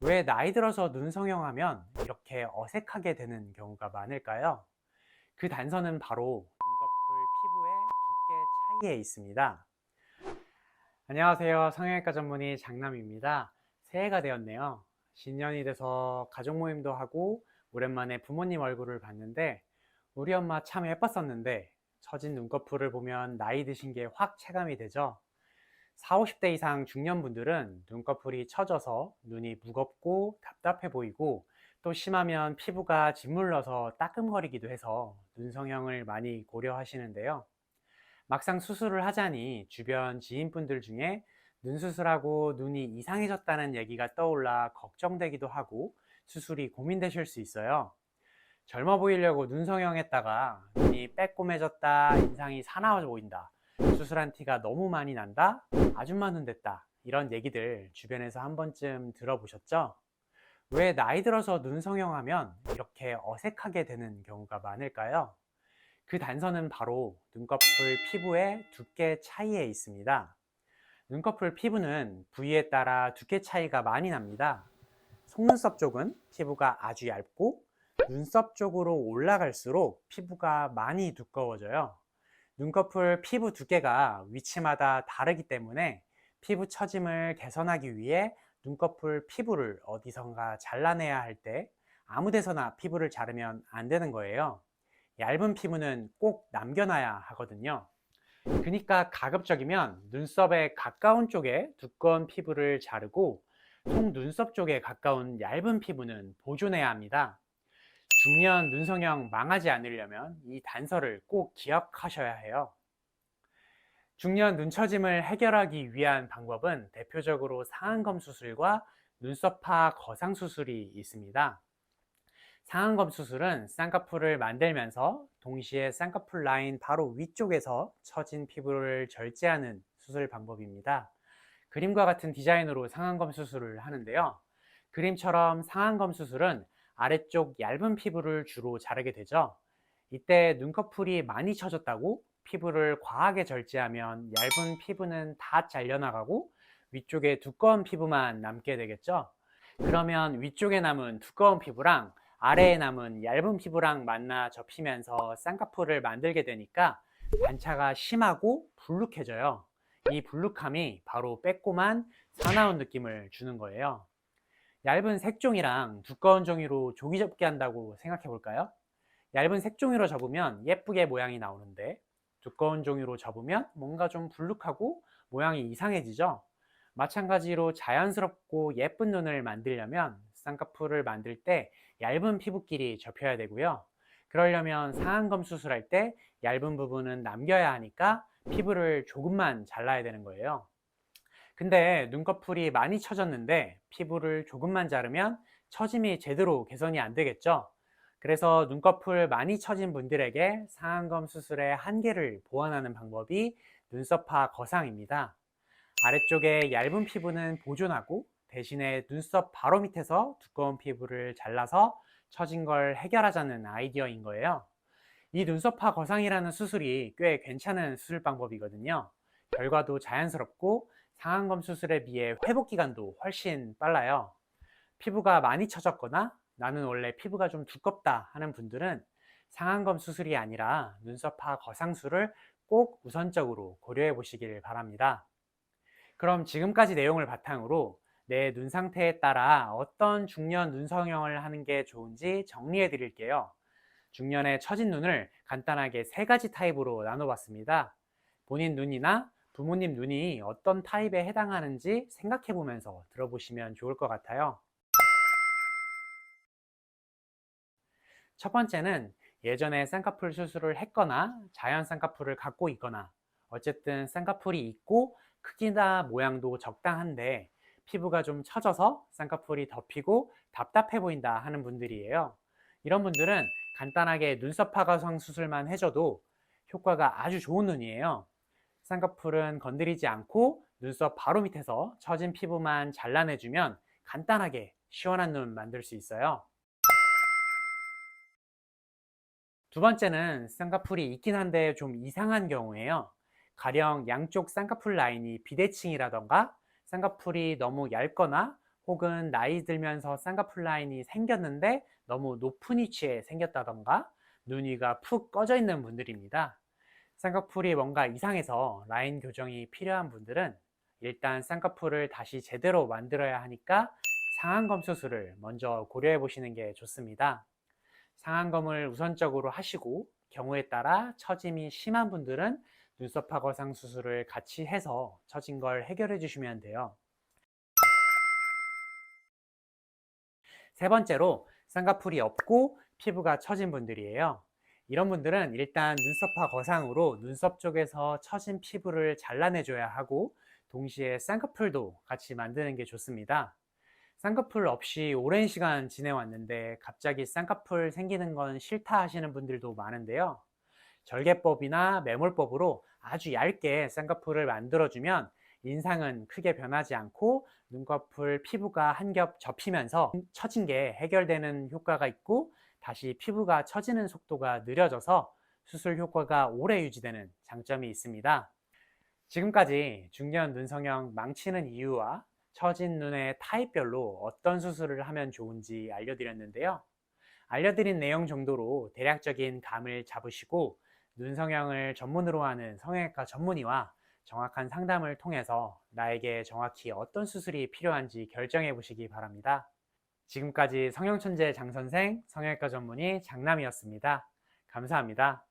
왜 나이 들어서 눈 성형하면 이렇게 어색하게 되는 경우가 많을까요? 그 단서는 바로 눈꺼풀 피부의 두께 차이에 있습니다. 안녕하세요. 성형외과 전문의 장남입니다. 새해가 되었네요. 신년이 돼서 가족 모임도 하고 오랜만에 부모님 얼굴을 봤는데 우리 엄마 참 예뻤었는데 처진 눈꺼풀을 보면 나이 드신 게 확 체감이 되죠. 40, 50대 이상 중년분들은 눈꺼풀이 처져서 눈이 무겁고 답답해 보이고 또 심하면 피부가 짓물러서 따끔거리기도 해서 눈 성형을 많이 고려하시는데요. 막상 수술을 하자니 주변 지인분들 중에 눈 수술하고 눈이 이상해졌다는 얘기가 떠올라 걱정되기도 하고 수술이 고민되실 수 있어요. 젊어 보이려고 눈 성형했다가 눈이 빼꼼해졌다, 인상이 사나워 보인다, 수술한 티가 너무 많이 난다, 아줌마 눈 됐다, 이런 얘기들 주변에서 한 번쯤 들어보셨죠? 왜 나이 들어서 눈 성형하면 이렇게 어색하게 되는 경우가 많을까요? 그 단서는 바로 눈꺼풀 피부의 두께 차이에 있습니다. 눈꺼풀 피부는 부위에 따라 두께 차이가 많이 납니다. 속눈썹 쪽은 피부가 아주 얇고 눈썹 쪽으로 올라갈수록 피부가 많이 두꺼워져요. 눈꺼풀 피부 두께가 위치마다 다르기 때문에 피부 처짐을 개선하기 위해 눈꺼풀 피부를 어디선가 잘라내야 할 때 아무 데서나 피부를 자르면 안 되는 거예요. 얇은 피부는 꼭 남겨놔야 하거든요. 그러니까 가급적이면 눈썹에 가까운 쪽에 두꺼운 피부를 자르고 속눈썹 쪽에 가까운 얇은 피부는 보존해야 합니다. 중년 눈성형 망하지 않으려면 이 단서를 꼭 기억하셔야 해요. 중년 눈처짐을 해결하기 위한 방법은 대표적으로 상안검 수술과 눈썹파 거상 수술이 있습니다. 상안검 수술은 쌍꺼풀을 만들면서 동시에 쌍꺼풀 라인 바로 위쪽에서 처진 피부를 절제하는 수술 방법입니다. 그림과 같은 디자인으로 상안검 수술을 하는데요. 그림처럼 상안검 수술은 아래쪽 얇은 피부를 주로 자르게 되죠. 이때 눈꺼풀이 많이 처졌다고 피부를 과하게 절제하면 얇은 피부는 다 잘려나가고 위쪽에 두꺼운 피부만 남게 되겠죠. 그러면 위쪽에 남은 두꺼운 피부랑 아래에 남은 얇은 피부랑 만나 접히면서 쌍꺼풀을 만들게 되니까 반차가 심하고 불룩해져요. 이 불룩함이 바로 빼꼼한 사나운 느낌을 주는 거예요. 얇은 색종이랑 두꺼운 종이로 종이 접기 한다고 생각해 볼까요? 얇은 색종이로 접으면 예쁘게 모양이 나오는데 두꺼운 종이로 접으면 뭔가 좀 불룩하고 모양이 이상해지죠? 마찬가지로 자연스럽고 예쁜 눈을 만들려면 쌍꺼풀을 만들 때 얇은 피부끼리 접혀야 되고요. 그러려면 상안검 수술할 때 얇은 부분은 남겨야 하니까 피부를 조금만 잘라야 되는 거예요. 근데 눈꺼풀이 많이 처졌는데 피부를 조금만 자르면 처짐이 제대로 개선이 안 되겠죠? 그래서 눈꺼풀 많이 처진 분들에게 상안검 수술의 한계를 보완하는 방법이 눈썹파 거상입니다. 아래쪽에 얇은 피부는 보존하고 대신에 눈썹 바로 밑에서 두꺼운 피부를 잘라서 처진 걸 해결하자는 아이디어인 거예요. 이 눈썹파 거상이라는 수술이 꽤 괜찮은 수술 방법이거든요. 결과도 자연스럽고 상안검 수술에 비해 회복 기간도 훨씬 빨라요. 피부가 많이 처졌거나 나는 원래 피부가 좀 두껍다 하는 분들은 상안검 수술이 아니라 눈썹파 거상술을 꼭 우선적으로 고려해 보시길 바랍니다. 그럼 지금까지 내용을 바탕으로 내 눈 상태에 따라 어떤 중년 눈 성형을 하는 게 좋은지 정리해 드릴게요. 중년의 처진 눈을 간단하게 세 가지 타입으로 나눠봤습니다. 본인 눈이나 부모님 눈이 어떤 타입에 해당하는지 생각해 보면서 들어보시면 좋을 것 같아요. 첫 번째는 예전에 쌍꺼풀 수술을 했거나 자연 쌍꺼풀을 갖고 있거나 어쨌든 쌍꺼풀이 있고 크기나 모양도 적당한데 피부가 좀 처져서 쌍꺼풀이 덮이고 답답해 보인다 하는 분들이에요. 이런 분들은 간단하게 눈썹 파가상 수술만 해줘도 효과가 아주 좋은 눈이에요. 쌍꺼풀은 건드리지 않고 눈썹 바로 밑에서 처진 피부만 잘라내주면 간단하게 시원한 눈 만들 수 있어요. 두 번째는 쌍꺼풀이 있긴 한데 좀 이상한 경우에요. 가령 양쪽 쌍꺼풀 라인이 비대칭이라던가 쌍꺼풀이 너무 얇거나 혹은 나이 들면서 쌍꺼풀 라인이 생겼는데 너무 높은 위치에 생겼다던가 눈 위가 푹 꺼져 있는 분들입니다. 쌍꺼풀이 뭔가 이상해서 라인 교정이 필요한 분들은 일단 쌍꺼풀을 다시 제대로 만들어야 하니까 상안검 수술을 먼저 고려해 보시는 게 좋습니다. 상안검을 우선적으로 하시고 경우에 따라 처짐이 심한 분들은 눈썹 하거상 수술을 같이 해서 처진 걸 해결해 주시면 돼요. 세 번째로 쌍꺼풀이 없고 피부가 처진 분들이에요. 이런 분들은 일단 눈썹화 거상으로 눈썹 쪽에서 처진 피부를 잘라내줘야 하고 동시에 쌍꺼풀도 같이 만드는 게 좋습니다. 쌍꺼풀 없이 오랜 시간 지내왔는데 갑자기 쌍꺼풀 생기는 건 싫다 하시는 분들도 많은데요. 절개법이나 매몰법으로 아주 얇게 쌍꺼풀을 만들어주면 인상은 크게 변하지 않고 눈꺼풀 피부가 한 겹 접히면서 처진 게 해결되는 효과가 있고 다시 피부가 처지는 속도가 느려져서 수술 효과가 오래 유지되는 장점이 있습니다. 지금까지 중년 눈 성형 망치는 이유와 처진 눈의 타입별로 어떤 수술을 하면 좋은지 알려드렸는데요. 알려드린 내용 정도로 대략적인 감을 잡으시고 눈 성형을 전문으로 하는 성형외과 전문의와 정확한 상담을 통해서 나에게 정확히 어떤 수술이 필요한지 결정해 보시기 바랍니다. 지금까지 성형천재 장선생 성형외과 전문의 장남이었습니다. 감사합니다.